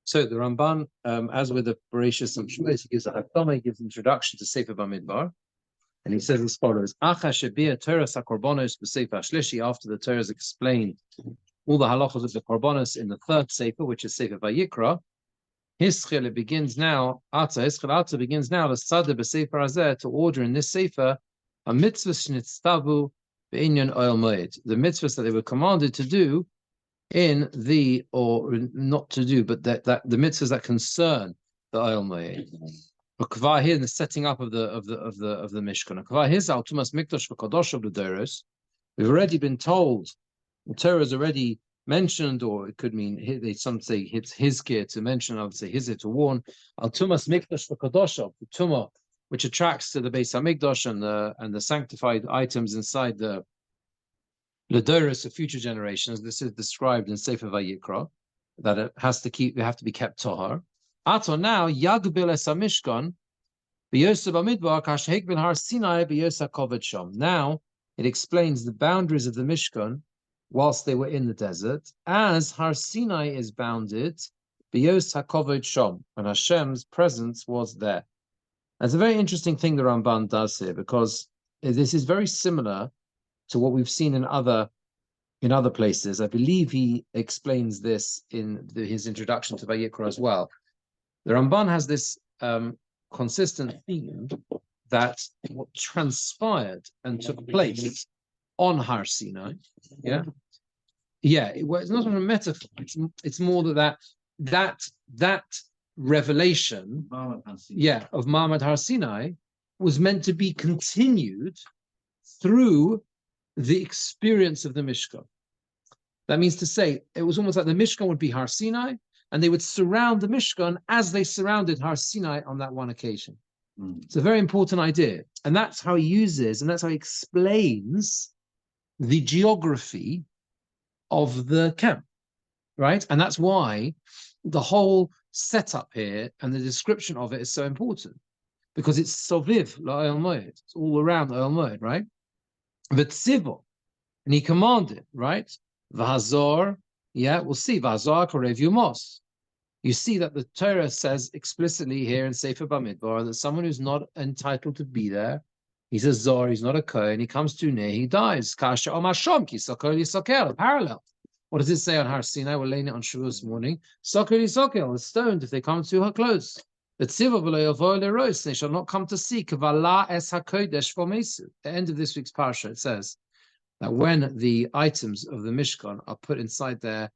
So the Ramban, as with the Bereshis and Shmos, he gives a Hakdama, he gives an introduction to Sefer Bamidbar, and he says as follows: Acha shebia Toras hakorbanos b'Sefer Shlishi. After the Torah has explained all the halachos of the korbanos in the third Sefer, which is Sefer Vayikra, Hischel, it begins now. Hischel begins now. The Sada b'Sefer Hazeh, to order in this Sefer a mitzvah shnitztavu b'inyan oil moed, the mitzvahs that they were commanded to do in the, or not to do, but that the mitzvahs that concern the oil moed. Kvar here in the setting up of the Mishkan. Kvar here's al tumas mikdash v'kadosh of the Doros. We've already been told. The Torah is already mentioned, or it could mean some say it's hizkir to mention. I would say hizkir to warn. Al tumas mikdash v'kadosh, the tumah which attracts to the Beis Hamikdash and the sanctified items inside the Doros of future generations. This is described in Sefer Vayikra, that it has to be kept tahar. Ato now yagbil es hamishkan b'yosef Bamidbar kashehek ben har Sinai b'yosef koved sham. Now it explains the boundaries of the Mishkan whilst they were in the desert, as Har Sinai is bounded b'yosef koved sham, and Hashem's presence was there. That's a very interesting thing the Ramban does here, because this is very similar to what we've seen in other places. I believe he explains this in his introduction to Vayikra as well. The Ramban has this consistent theme that what transpired and took place on Har Sinai, it's not a metaphor. It's more that revelation, of Ma'amad Har Sinai was meant to be continued through the experience of the Mishkan. That means to say, it was almost like the Mishkan would be Har Sinai, and they would surround the Mishkan as they surrounded Har Sinai on that one occasion. It's a very important idea. And that's how he uses, and that's how he explains the geography of the camp, right? And that's why the whole setup here and the description of it is so important, because it's Soviv la'Oel Moed. It's all around Oel Moed, right? V'tzivo, and he commanded, right? V'hazor, we'll see. V'hazor korev yumos. You see that the Torah says explicitly here in Sefer Bamidbar that someone who's not entitled to be there, he's a zor, he's not a kohen, he comes too near, he dies. Kasha omashom ki sokol yisokel. Parallel. What does it say on Har Sinai? We're laying it on Shavuos morning. Sokol yisokel is stoned if they come too close. The tziva v'lo yavo leros, they shall not come to see. Kavala es hakodesh v'mesu. The end of this week's parsha, it says that when the items of the Mishkan are put inside the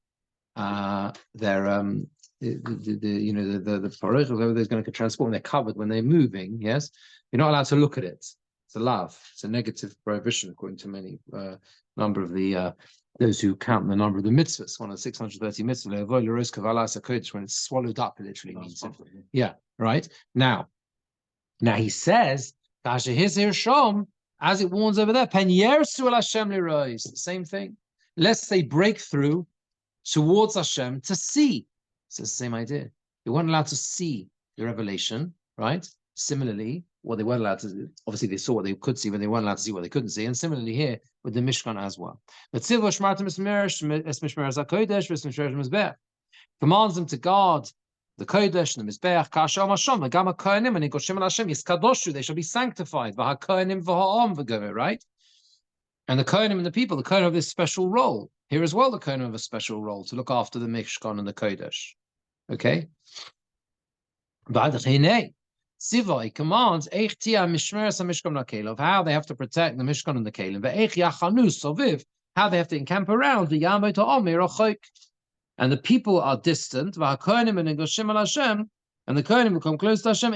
parach, whatever they're going to transport, and they're covered when they're moving, yes, you're not allowed to look at it. It's a lav. It's a negative prohibition according to many number of the those who count the number of the mitzvahs. One of the 630 mitzvahs, when it's swallowed up, it literally means it. Yeah, right. Now he says, as it warns over there, pen yersu el Hashem lirois. Same thing. Lest they break through towards Hashem to see. So it's the same idea. They weren't allowed to see the revelation, right? Similarly, what they weren't allowed to do, obviously they saw what they could see, but they weren't allowed to see what they couldn't see. And similarly here with the Mishkan as well. But commands them to guard the Kodesh and the Mizbeach, Kasha Mashom, the Gama Kohanim, and Nigoshim al Hashem, Yiskadoshu, they shall be sanctified, Vahakohanim Vaha'om V'Gover, right? And the Kohanim and the people, the Kohanim have this special role. Here as well, the Kohanim have a special role to look after the Mishkan and the Kodesh. Okay? Siva, he commands of how they have to protect the Mishkan and the Kelim, how they have to encamp around the Yamot HaOmer. And the people are distant, and the Kohanim will come close to Hashem,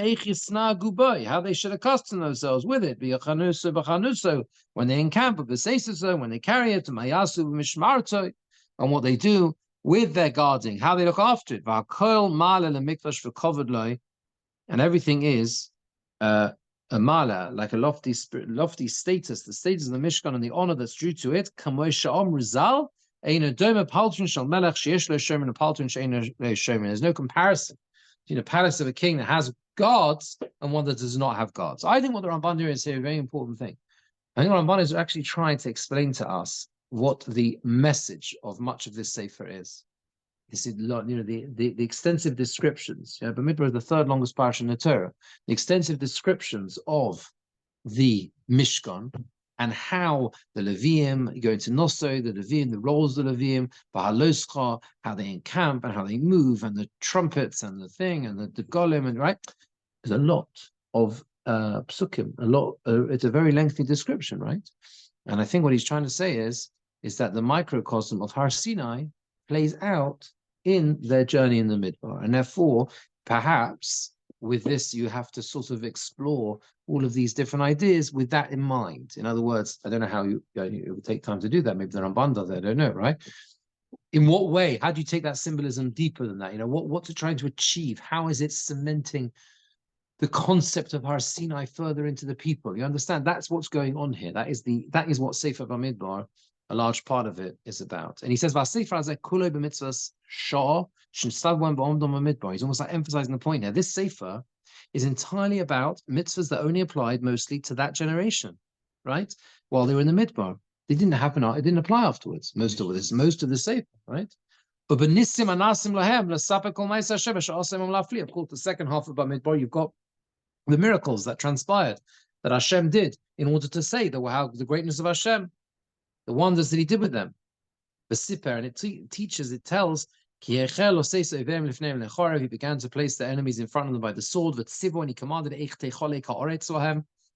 how they should accustom themselves with it, when they encamp, when they carry it, and what they do with their guarding, how they look after it. And everything is a mala, like a lofty status, the status of the Mishkan and the honor that's due to it. There's no comparison between a palace of a king that has guards and one that does not have guards. I think what the Ramban is here is a very important thing. I think the Ramban is actually trying to explain to us what the message of much of this Sefer is. This is, the extensive descriptions. Bamidbar is the third longest parsha in the Torah. The extensive descriptions of the Mishkan and how the Leviim go into Noso, the Leviim, the roles of the Leviim, Bahaloscha, how they encamp and how they move, and the trumpets and the thing and the golem, and right. There's a lot of psukim, it's a very lengthy description, right? And I think what he's trying to say is that the microcosm of Har Sinai plays out in their journey in the Midbar. And therefore, perhaps with this, you have to sort of explore all of these different ideas with that in mind. In other words, I don't know how it would take time to do that. Maybe the Ramban does it, I don't know, right? In what way? How do you take that symbolism deeper than that? What's it trying to achieve? How is it cementing the concept of Har Sinai further into the people? You understand? That's what's going on here. That is what Sefer Bamidbar, a large part of it, is about. And he says, he's almost like emphasizing the point here. This Sefer is entirely about mitzvahs that only applied mostly to that generation, right? While they were in the Midbar. It didn't happen, it didn't apply afterwards. Most of the Sefer, right? Of course, the second half of Bamidbar, you've got the miracles that transpired, that Hashem did in order to say the greatness of Hashem, the wonders that he did with them. The Sefer, and it it tells, he began to place the enemies in front of them by the sword, and he commanded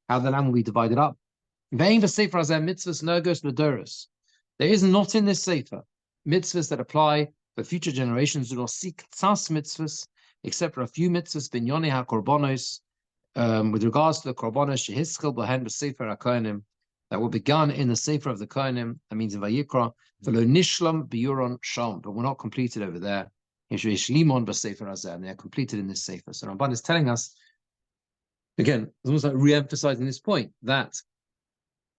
how the land will be divided up. There is not in this Sefer mitzvahs that apply for future generations, mitzvahs, except for a few mitzvahs, Yoni HaKorbanos, with regards to the Korbanos, that were begun in the Sefer of the Kohanim, that means in Vayikra, but were not completed over there. And they are completed in this Sefer. So Ramban is telling us, again, it's almost like re-emphasizing this point, that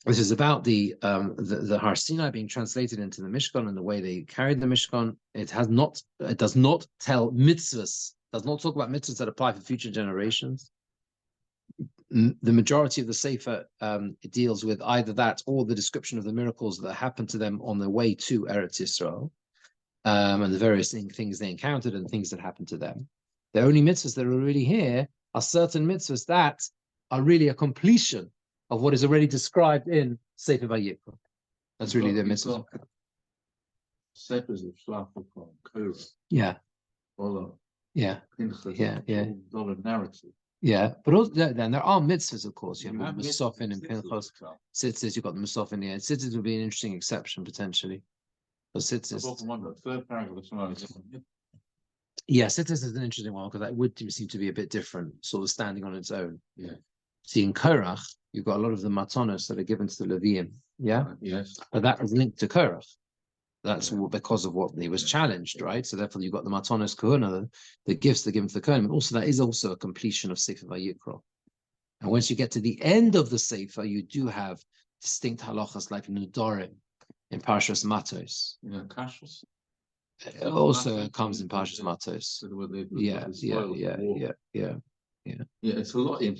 this is about the Har Sinai being translated into the Mishkan and the way they carried the Mishkan. It does not tell mitzvahs, does not talk about mitzvahs that apply for future generations. The majority of the Sefer deals with either that or the description of the miracles that happened to them on their way to Eretz Yisrael, and the various things they encountered and things that happened to them. The only mitzvahs that are really here are certain mitzvahs that are really a completion of what is already described in Sefer Vayikra. That's really their mitzvahs. Sefers of Shlach from Korah. Yeah. Yeah. Not a narrative. Yeah, but also, then there are mitzvahs, of course. You have Musafin and Pinchas. Tzitzis, you've got the Musafin. Yeah, Tzitzis would be an interesting exception potentially. But Tzitzis. Yeah, Tzitzis is an interesting one because that would seem to be a bit different, sort of standing on its own. Yeah. See, in Korach, you've got a lot of the matanos that are given to the Leviim. Yeah. Yes. But that is linked to Korach. That's because of what he was challenged, right? So therefore, you've got the matanos kahuna, the gifts that are given to the kohen. But also, that is also a completion of Sefer Vayikra. And once you get to the end of the Sefer, you do have distinct halachas like Nudarim in Parshas Matos. Kashrus. It also comes in Parshas Matos. Yeah. It's a lot in.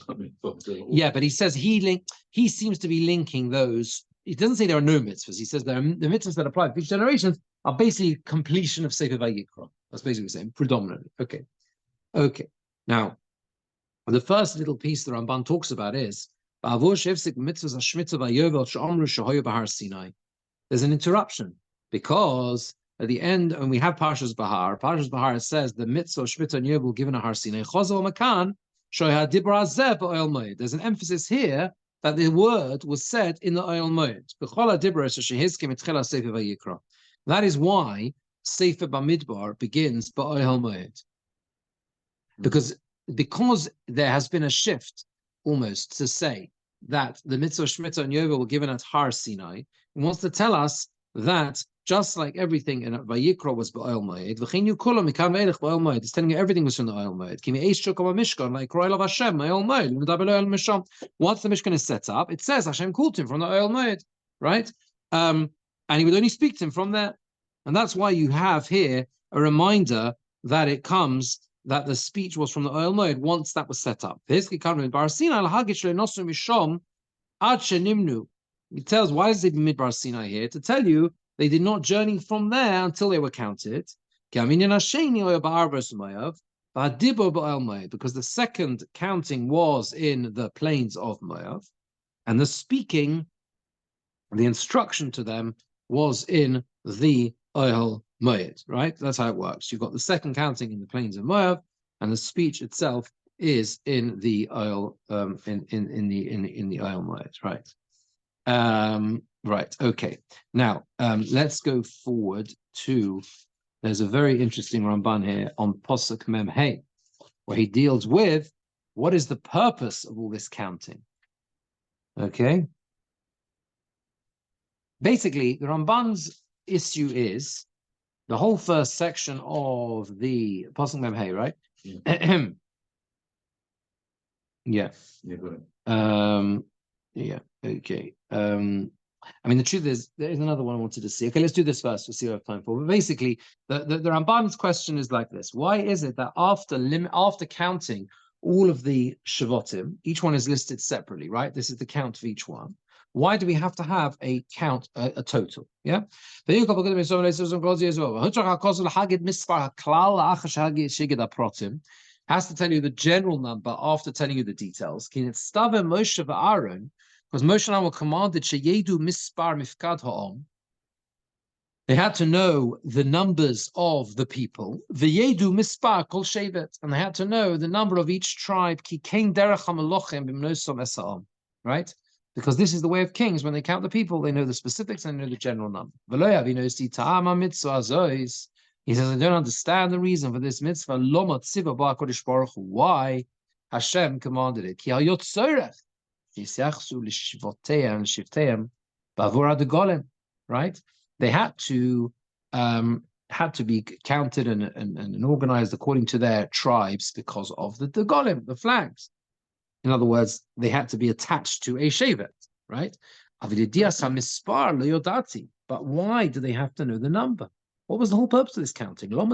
Yeah, but he says he seems to be linking those. He doesn't say there are no mitzvahs. He says the mitzvahs that apply to future generations are basically completion of Sefer Vayikra. That's basically what he's saying, predominantly. Okay. Now, the first little piece the Ramban talks about is there's an interruption because at the end, when we have Parshas Bahar says the mitzvah Shmita and Yovel given a Har Sinai. There's an emphasis here that the word was said in the Oyel Moed. That is why Sefer Bamidbar begins Ba'Ohel Moed. Because there has been a shift almost to say that the mitzvah Shemitah and Yovel were given at Har Sinai. He wants to tell us that just like everything in Vayikra was Ba'Ohel Moed, it's telling you everything was from the Oyel Moed. Once the Mishkan is set up, it says Hashem called him from the Oyel Moed, right? And he would only speak to him from there. And that's why you have here a reminder that it comes that the speech was from the Oyel Moed once that was set up. It tells, why does it Bamidbar Sinai here? To tell you they did not journey from there until they were counted. Because the second counting was in the plains of Moav, and the speaking, the instruction to them, was in the Oil Moed, right? That's how it works. You've got the second counting in the plains of Moav, and the speech itself is in the Oil in the Oil Moed, right? Right. Okay. Now let's go forward to. There's a very interesting Ramban here on Posuk Mem Hey, where he deals with what is the purpose of all this counting. Okay. Basically, the Ramban's issue is the whole first section of the Posuk Mem Hey, right? Yeah. Yeah. Yeah. Okay. I mean, the truth is, there is another one I wanted to see. Okay, let's do this first. We'll see what I have time for. But basically, the Ramban's question is like this: why is it that after counting all of the Shavotim, each one is listed separately, right? This is the count of each one. Why do we have to have a count, a total? Yeah. Has to tell you the general number after telling you the details. Because Moshe and Aaron were commanded, Sheyedu mispar mifkad ha'om. They had to know the numbers of the people. V'yedu mispar kol shevet. And they had to know the number of each tribe. Ki kein derech ha'melochem b'mnosom esa'om. Right? Because this is the way of kings. When they count the people, they know the specifics and they know the general number. V'lo yavinosi ta'ama mitzvah azois. He says, I don't understand the reason for this mitzvah. Lo matziva ba'kodesh baruch hu. Why Hashem commanded it? Ki ha'yot tzorech. Right? They had to be counted and organized according to their tribes because of the golem, the flags. In other words, they had to be attached to a shevet, right? But why do they have to know the number? What was the whole purpose of this counting? Why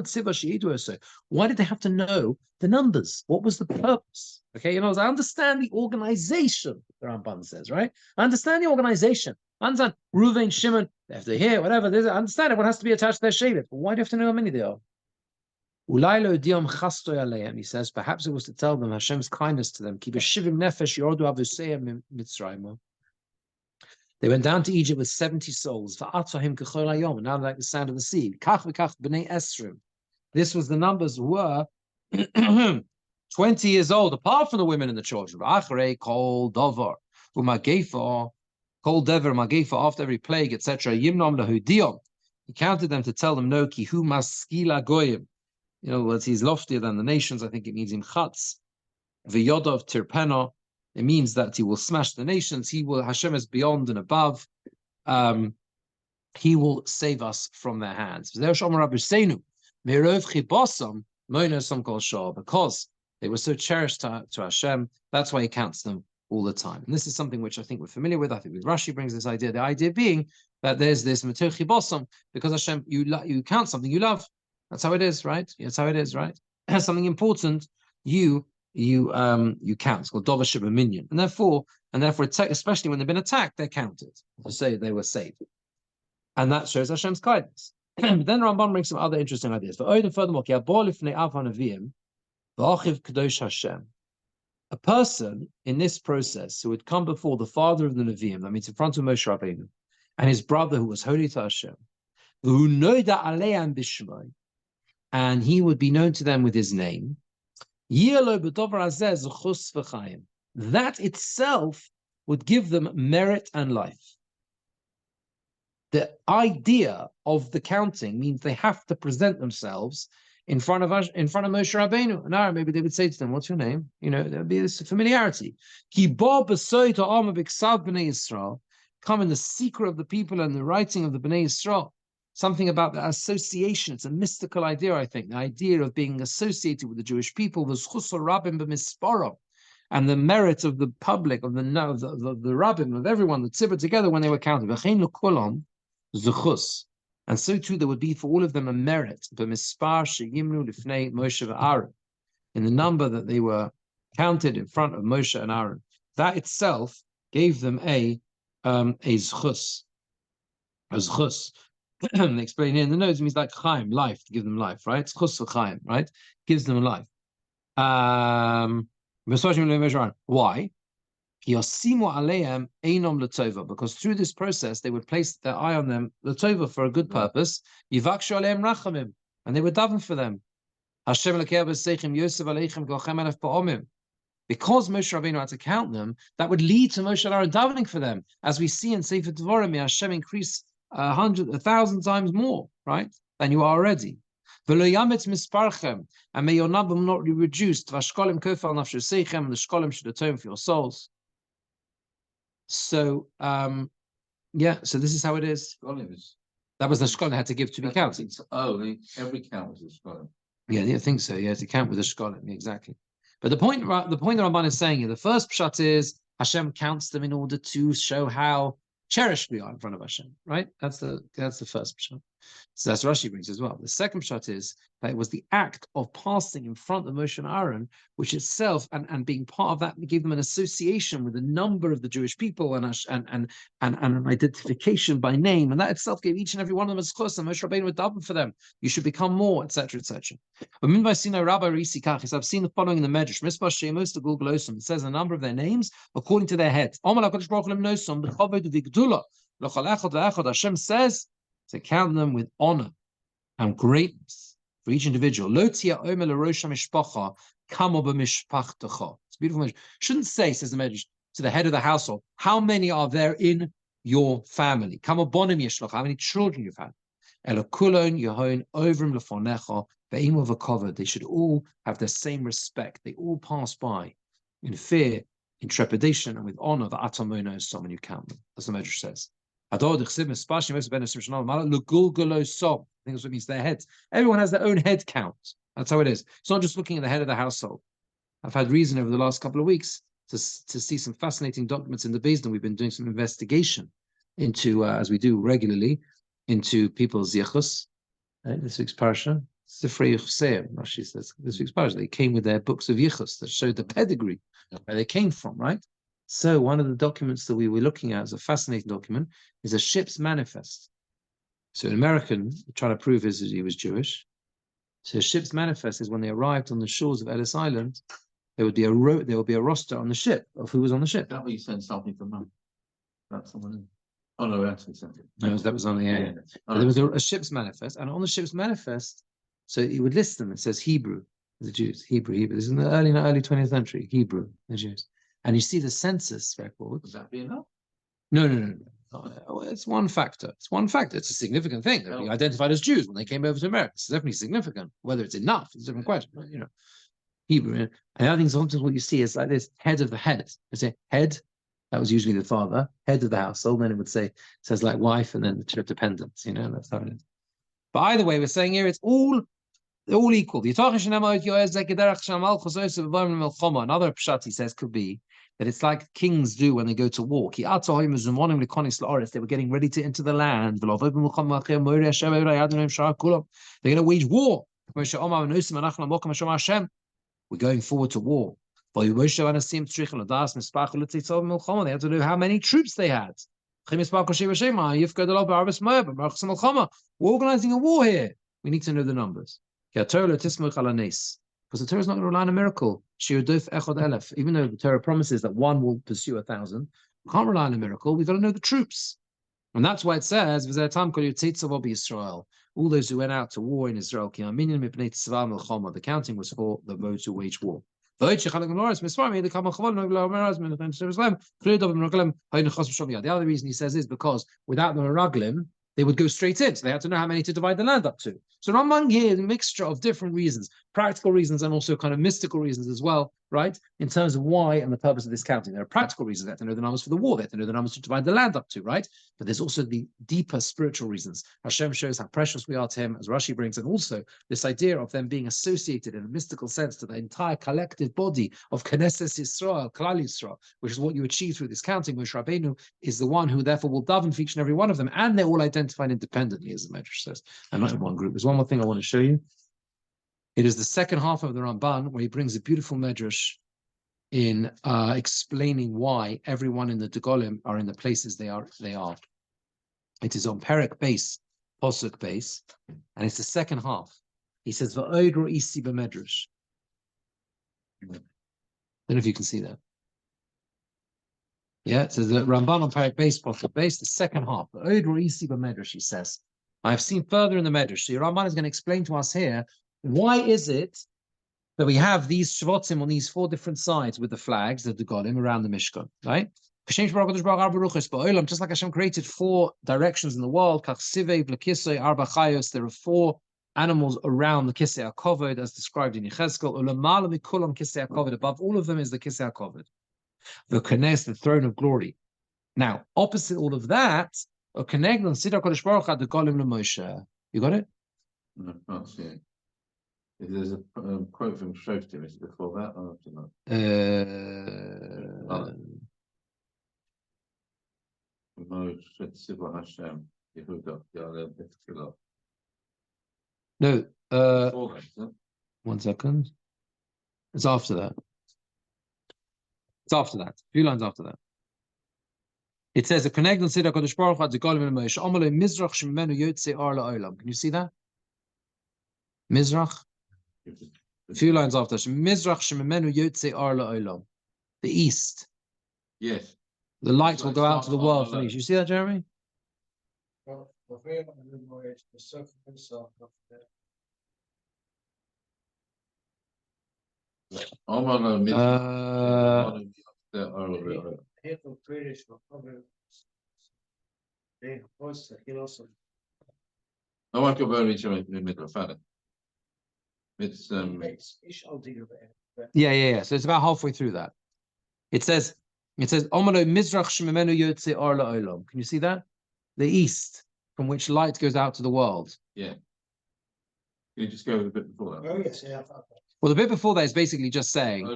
did they have to know the numbers? What was the purpose? Okay, I understand the organization, the Ramban says, right? I understand the organization. I understand Reuven, Shimon, they have to hear, whatever. I understand everyone has to be attached to their shevet. But why do you have to know how many they are? He says, perhaps it was to tell them Hashem's kindness to them. They went down to Egypt with 70 souls. Now they're like the sand of the sea. This was the numbers who were 20 years old, apart from the women and the children. After every plague, etc. He counted them to tell them, no, ki hu maskila goyim. In other words, he's loftier than the nations. I think it means in chatz. V'yodov tirpena. It means that he will smash the nations. Hashem is beyond and above. He will save us from their hands. Because they were so cherished to Hashem, that's why he counts them all the time. And this is something which I think we're familiar with. I think with Rashi brings this idea. The idea being that there's this metochi bosom, because Hashem, you count something you love. That's how it is, right? That's how it is, right? Something important, you count. It's called Dover Shiba Minyan. And therefore, especially when they've been attacked, they're counted to say they were saved. And that shows Hashem's kindness. But then Ramban brings some other interesting ideas. A person in this process who would come before the father of the Nevi'im, that means in front of Moshe Rabbeinu, and his brother who was holy to Hashem, and he would be known to them with his name, that itself would give them merit and life. The idea of the counting means they have to present themselves in front of Moshe Rabbeinu. And maybe they would say to them, "What's your name?" There'd be this familiarity. Come in the secret of the people and the writing of the Bnei Yisrael. Something about the association. It's a mystical idea, I think. The idea of being associated with the Jewish people, the zchus rabbim b'misparo, and the merit of the public, of the rabbim, of everyone, the tzibur together when they were counted. V'chein l'kolon zchus, and so too there would be for all of them a merit b'mispar sheyimnu lifnei Moshe v'Aaron, in the number that they were counted in front of Moshe and Aaron. That itself gave them a zchus, a zchus. they explain here in the notes, it means like Chaim, life, to give them life, right? It's chus for Chaim, right? Gives them life. Why? Because through this process, they would place their eye on them, l'tova, for a good purpose. And they would daven for them. Because Moshe Rabbeinu had to count them, that would lead to Moshe Rabbeinu davening for them. As we see in Sefer Devarim, Hashem increase 1,000 times more, right, than you are already. And may your number not be reduced. And the shkolim should atone for your souls. So, so this is how it is. That was the shkolim they had to give to be counted. Every count was a shkolim. Yeah, I think so. Yeah, to count with a shkolim, exactly. But the point that Ramban is saying here, the first pshat is Hashem counts them in order to show how cherished we are in front of Hashem, right? That's the first pshat. So that's Rashi brings as well. The second pshat is that it was the act of passing in front of Moshe and Aaron, which itself and being part of that gave them an association with a number of the Jewish people and an identification by name, and that itself gave each and every one of them as close. And Moshe Rabbeinu would daven for them. You should become more, etc., etc. I've seen the following in the Medrash. It says a number of their names according to their heads. Hashem says to count them with honor and greatness for each individual. It's a beautiful measure. Shouldn't say, says the Medrash, to the head of the household, how many are there in your family? How many children you've had? They should all have the same respect. They all pass by in fear, in trepidation, and with honor. The Atamono is someone you count them. That's what the Medrash says. I think that's what it means, their heads. Everyone has their own head count. That's how it is. It's not just looking at the head of the household. I've had reason over the last couple of weeks to see some fascinating documents in the Beis Din. We've been doing some investigation into, as we do regularly, into people's yichus. This week's parasha, Sefer Rashi says, this week's parasha, they came with their books of yichus that showed the pedigree where they came from, right? So one of the documents that we were looking at as a fascinating document is a ship's manifest. So an American trying to prove he was Jewish. So a ship's manifest is when they arrived on the shores of Ellis Island, there would be a roster on the ship of who was on the ship. That way you sent something from them. That's someone. Oh no, actually something. No, that was on the air. Yeah. There was a ship's manifest, and on the ship's manifest, so it would list them. It says Hebrew, the Jews, Hebrew. This is in the early 20th century. Hebrew, the Jews. And you see the census record. Would that be enough? No. It's one factor. It's a significant thing. They're being identified as Jews when they came over to America. It's definitely significant. Whether it's enough is a different question. But, Hebrew. And the other thing, sometimes what you see is like this: head of the head. They say head. That was usually the father, head of the household. Then it says like wife, and then the two dependents. That's how it is. But either way, we're saying here it's all equal. Another pshat he says could be that it's like kings do when they go to war. They were getting ready to enter the land. They're going to wage war. We're going forward to war. They had to know how many troops they had. We're organizing a war here. We need to know the numbers. Because the Torah is not going to rely on a miracle. Even though the Torah promises that one will pursue 1,000, we can't rely on a miracle. We've got to know the troops. And that's why it says, all those who went out to war in Israel, the counting was for those who wage war. The other reason he says is because without the Meraglim, they would go straight in. So they had to know how many to divide the land up to. So Ramban here is a mixture of different reasons, practical reasons and also kind of mystical reasons as well, right? In terms of why and the purpose of this counting. There are practical reasons. They have to know the numbers for the war. They have to know the numbers to divide the land up to, right? But there's also the deeper spiritual reasons. Hashem shows how precious we are to him, as Rashi brings, and also this idea of them being associated in a mystical sense to the entire collective body of Knesset Yisrael, Klal Yisrael, which is what you achieve through this counting. Moshe Rabbeinu is the one who therefore will daven for each and every one of them, and they're all identified independently, as the Medrash says, and not in one group. There's one more thing I want to show you. It is the second half of the Ramban where he brings a beautiful Medrash in explaining why everyone in the Degolim are in the places they are. It is on Perek Beis, Posuk base, and it's the second half. He says, "Va'od ro'isi b'medrash." I don't know if you can see that. Yeah, so the Ramban on Parak base, Posuk base, the second half. Va'od ro'isi b'medrash, he says. I've seen further in the medrash. So Ramban is going to explain to us here, why is it that we have these shvotzim on these 4 different sides with the flags, the Degolim, around the Mishkan, right? Just like Hashem created 4 directions in the world, there are 4 animals around the Kisei HaKovod, as described in Yechezkel. Above all of them is the Kisei HaKovod, the Knes, the throne of glory. Now, opposite all of that, you got it? No, I can't see it. If there's a quote from Shoftim, is it before that or after that? No, Before that, isn't it? 1 second. It's after that. It's after that. A few lines after that. It says, "Can you see that? Mizrach? A few lines after. The east. Yes. The light will go out to the world from the east. You see that, Jeremy? It's Yeah. So it's about halfway through that. It says, Omalo Mizrach Shememenu Yotze Or La'olam. Can you see that? The east, from which light goes out to the world. yeah. Can you just go a bit before that? Oh, yes, yeah. Well, the bit before that is basically just saying,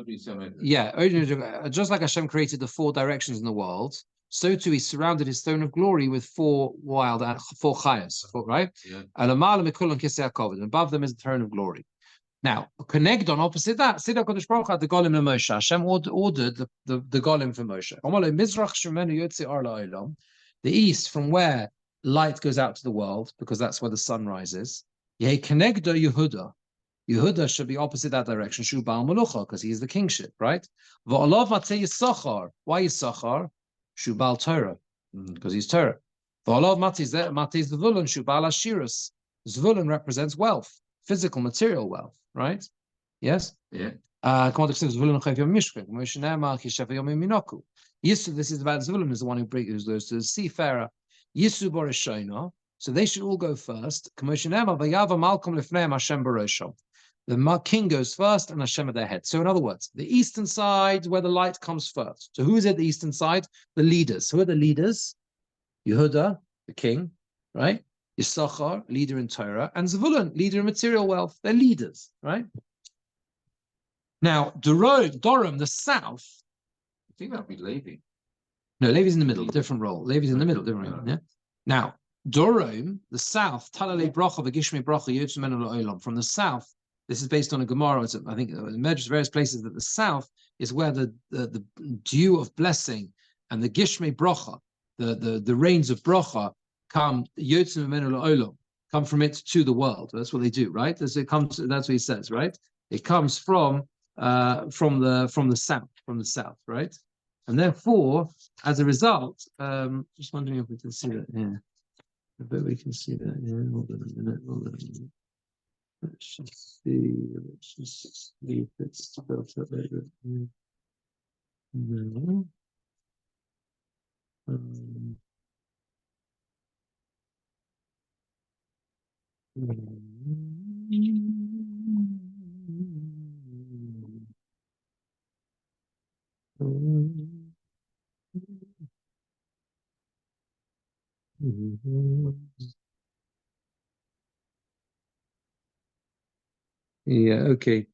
just like Hashem created the 4 directions in the world, so too he surrounded his throne of glory with 4 chayas, right? Yeah. And above them is the throne of glory. Now, connect on opposite that, Hashem ordered the Golim for Moshe. The east, from where light goes out to the world, because that's where the sun rises. Yehuda should be opposite that direction. Shu Baal Melucha, because he is the kingship, right? V'alav matei Yisachar. Why Yisachar? Shu Baal Torah, because he's Torah. V'alav matei Zvulun. Shu Baal Ashirus. Zvulun represents wealth, physical, material wealth, right? Yes. Yeah. This is about Zvulun, is the one who goes to the seafarer. Yisu Borishona. So they should all go first. The king goes first and Hashem at their head. So in other words, the eastern side where the light comes first. So who is at the eastern side? The leaders. Who are the leaders? Yehuda, the king, right? Yisachar, leader in Torah, and Zvulun, leader in material wealth. They're leaders, right? Now, Dorim, the south. I think that'd be Levi. No, Levi's in the middle, different role. Levi's in the middle, different role. Yeah. Now, Dorim, the south, Talale Bracha v'Gishmei Bracha Yotzei Menu La'olam. From the south, this is based on a Gemara. I think it emerges various places that the south is where the dew of blessing and the Gishmei Bracha, the rains of Bracha, come Yotzei Menu La'olam, come from it to the world. That's what they do, right? That's what he says, right? It comes from the south, right? And therefore, as a result, just wondering if we can see that here. I bet we can see that here. Hold on a minute. Let's just see if it's spelled out later. No. Yeah, okay.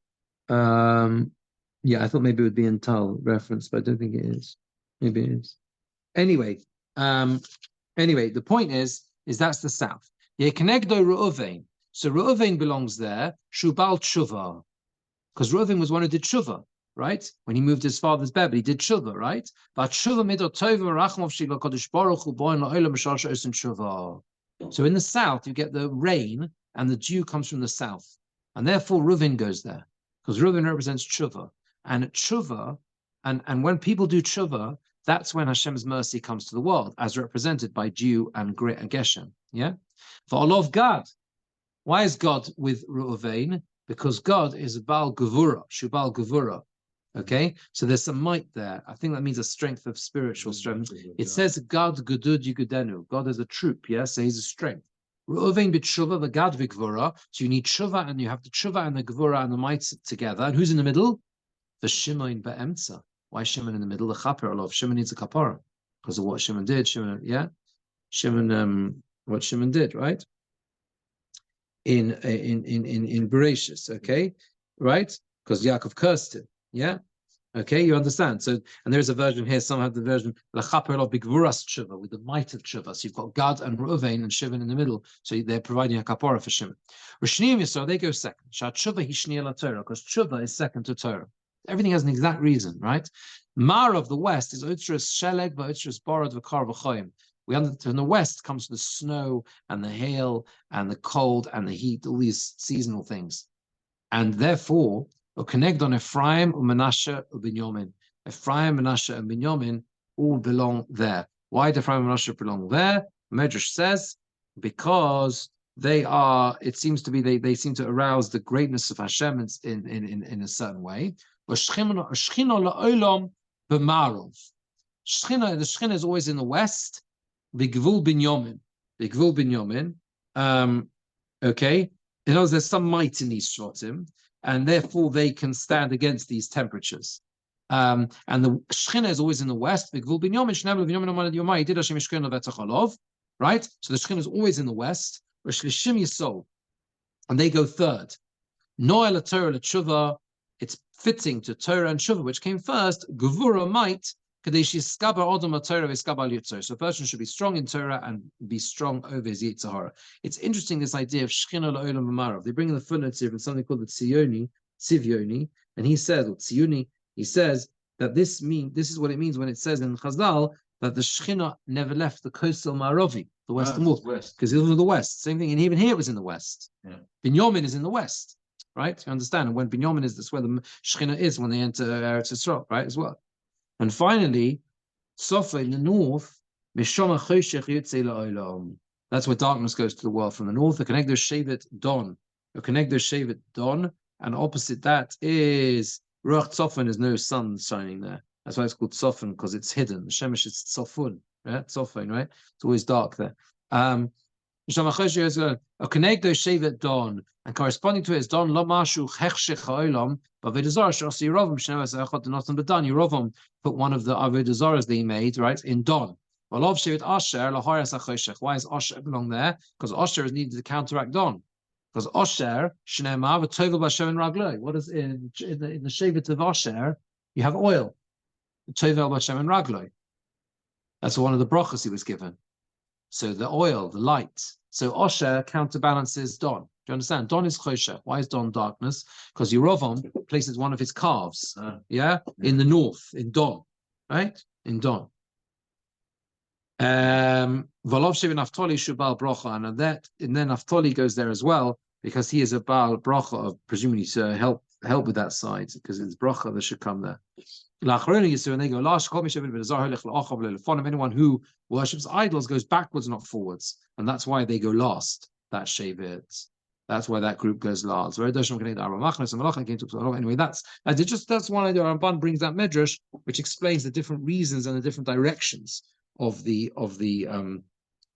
Yeah, I thought maybe it would be in Tal reference, but I don't think it is. Maybe it is. Anyway, the point is that's the south. Yekenegdo Reuven. So Reuven belongs there. Shubal Tshuva. Because Reuven was one who did Tshuva, right? When he moved his father's bed, but he did Tshuva, right? But Tshuva midot tova rachmov shelo kodesh baruch hu boin la'olam b'shal she'osim Tshuva. So in the south, you get the rain and the dew comes from the south. And therefore Reuven goes there because Reuven represents tshuva. And tshuva, and when people do tshuva, that's when Hashem's mercy comes to the world, as represented by dew and Geshem. Yeah? For all of God, why is God with Reuven? Because God is Baal Gevura, Shubal Gevura. Okay, so there's some might there. I think that means a strength of spiritual strength. It says God Gudud Yigudenu. God is a troop, yeah, so he's a strength. Reuven b'tshuva v'gad v'gvura. So you need tshuva, and you have the tshuva and the gvura and the might together. And who's in the middle? The Shimon be'emtza. Why Shimon in the middle? The chaper of Shimon needs a kapara because of what Shimon did. Shimon, yeah, Shimon, what Shimon did, right? In Bereshis, okay, right? Because Yaakov cursed him. Yeah, okay, you understand. So, and there's a version here. Some have the version lachaper of bigvuras tshuva with the might of tshuva. So you've got Gad and Reuven and Shimon in the middle. So they're providing a kapara for Shimon. Rishniim Yisrael, they go second. Shat tshuva hishniel Torah, because tshuva is second to Torah. Everything has an exact reason, right? Mar of the west is utzras sheleg v'utzras barad v'kar v'choyim. From the west comes the snow and the hail and the cold and the heat, all these seasonal things, and therefore. Connect on Ephraim, Manasseh, Binyamin. Ephraim, Manasseh, and Binyamin all belong there. Why do Ephraim and Manasseh belong there? Medrash says because they are. It seems to be they seem to arouse the greatness of Hashem in a certain way. The Shechina is always in the west. Bigvul Binyamin. Bigvul Binyamin. Okay. In other words, there's some might in these shvatim. And therefore they can stand against these temperatures. And the Shechina is always in the west. Right? So the Shechina is always in the west. And they go third. It's fitting to Torah and Tshuva, which came first. Gevura might. So a person should be strong in Torah and be strong over his Yitzhahara. It's interesting, this idea of Shechina la'olam v'marav. They bring in the footnotes here from something called the Tzioni, and he says, or Tzioni, he says that this is what it means when it says in Chazal that the Shechina never left the coastal Maravi, the western wall, because it was in the west. Same thing, and even here it was in the west. Yeah. Binyamin is in the west, right? You understand? And when Binyamin is, that's where the Shechina is when they enter Eretz Yisrael, right, as well. And finally, Sofa in the north, that's where darkness goes to the world from the north. The Kenegdo Shevet Don. The Kenegdo Shevet Don. And opposite that is Ruach Tzofan, is no sun shining there. That's why it's called Tzofan, because it's hidden. The Shemesh is Tzofun, right? Tzofan, right? It's always dark there. A Kenegdo Shevet Don. And corresponding to it is Don Lomashu Hechshech Ha'olam. Yerovam put one of the Avodah Zaras that he made, right, in Don. Why is Asher belong there? Because Asher is needed to counteract Don. Because Asher, Shnema, V'tovel B'Shem and Ragloi. What is in the Shevet of Asher? You have oil. Tovel B'Shem and Ragloi. That's one of the brachas he was given. So the oil, the light. So Asher counterbalances Don. Do you understand? Don is Chosher. Why is Don darkness? Because Yerovam places one of his calves, in the north, in Don, right? In Don. Volov Sheva Naftali Shubal Brocha, and then Naftali goes there as well because he is a Baal Brocha of presumably to help with that side because it's Brocha that should come there. And they go, anyone who worships idols goes backwards, not forwards, and that's why they go last. That Shevet. That's why that group goes last. Anyway, that's one idea. Ramban brings that medrash, which explains the different reasons and the different directions of the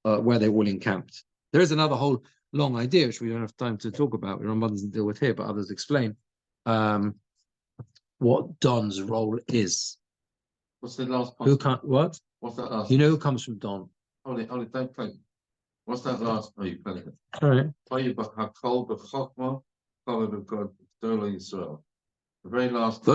where they all encamped. There is another whole long idea which we don't have time to talk about. Ramban doesn't deal with here, but others explain what Don's role is. What's the last? Who can't what? What's that last? You know who comes from Don? Hold it, don't play. What's that last? Oh, you played it. All right. The very last.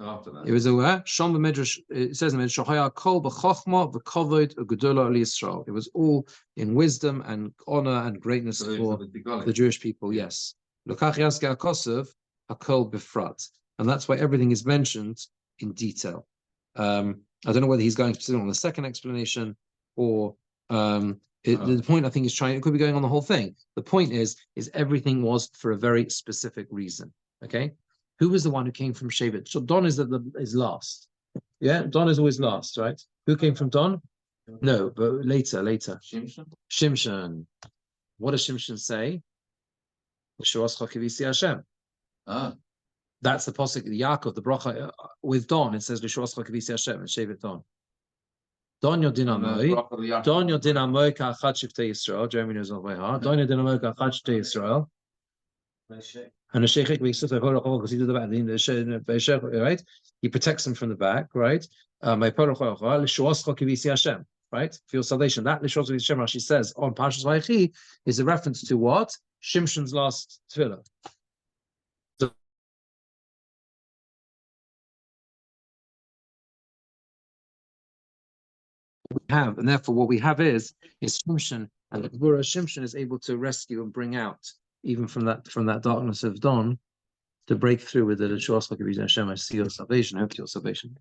After that. It was a Shom Medrash. It says in Medrash, Kol b'chokhma v'kovod u'gedola l'Yisrael. It was all in wisdom and honor and greatness for the Jewish people. Yes. Lokach Yaskei HaKosov HaKol B'frat, and that's why everything is mentioned in detail. I don't know whether he's going specifically on the second explanation or The point I think is it could be going on the whole thing. The point is everything was for a very specific reason. Okay, who was the one who came from Shevet? So Don is last. Yeah, Don is always last, right? Who came from Don? No, but later. Shimshon. What does Shimshon say? Hashem. That's the posuk, the Yaakov, the bracha with Don. It says L'shuascha k'visi Hashem and Shevet Don. Don Yodin Amoy Ka'achad Shiftei Yisrael. Jeremy knows all by heart. Don Yodin Amoy Ka'achad Shiftei Yisrael. And the Sheikh because he did the back, right? He protects them from the back, right? Right? For your salvation. That L'shuascha k'visi Hashem, Rashi says on Parshas Vayechi, is a reference to what? Shimshon's last tefillah. And therefore what we have is Shimshon, and the Gvura Shimshon is able to rescue and bring out even from that darkness of dawn to break through with the L'shuascha k'visi Hashem. I see your salvation. I hope your salvation.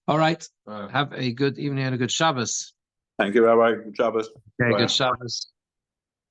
All right. Have a good evening and a good Shabbos. Thank you, Rabbi. Good Shabbos. Okay, good Shabbos.